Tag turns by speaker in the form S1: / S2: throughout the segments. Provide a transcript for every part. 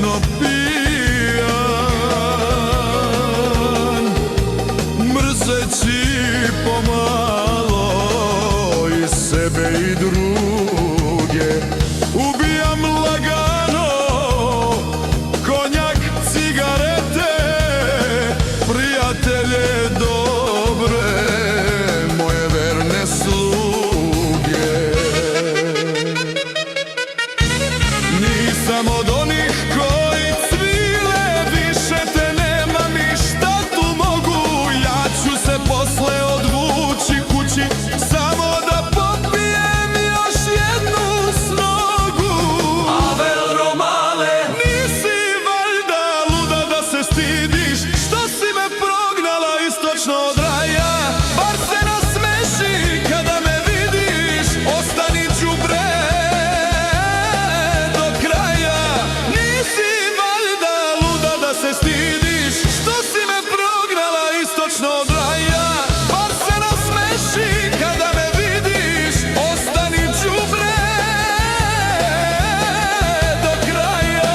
S1: sitno pijan, mrzeći pomalo i sebe i druge. Ubijam lagano konjak, cigarete, prijatelje dobre, moje verne sluge. Nisam od onih koji cvile, više te nemam i šta tu mogu. Ja ću se posle odvući kući, samo da popijem još jednu snogu.
S2: Ave Romale,
S1: Nisi valjda luda da se stidiš što si me prognala istočno od raja? Bar se nasmeši kada me vidiš, ostani đubre do kraja. Nisi valjda luda da se stidiš što si me prognala istočno od raja? Bar se nasmeši kada me vidiš, ostani đubre do kraja.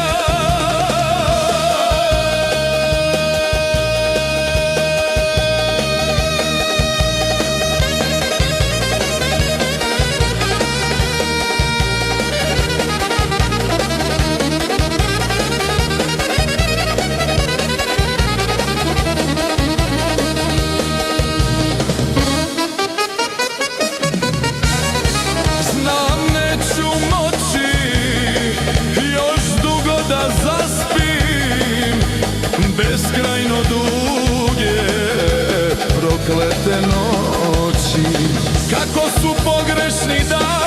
S1: Znam neću moći još dugo da zaspim, beskrajno duge proklete noći. Kako su pogrešni dani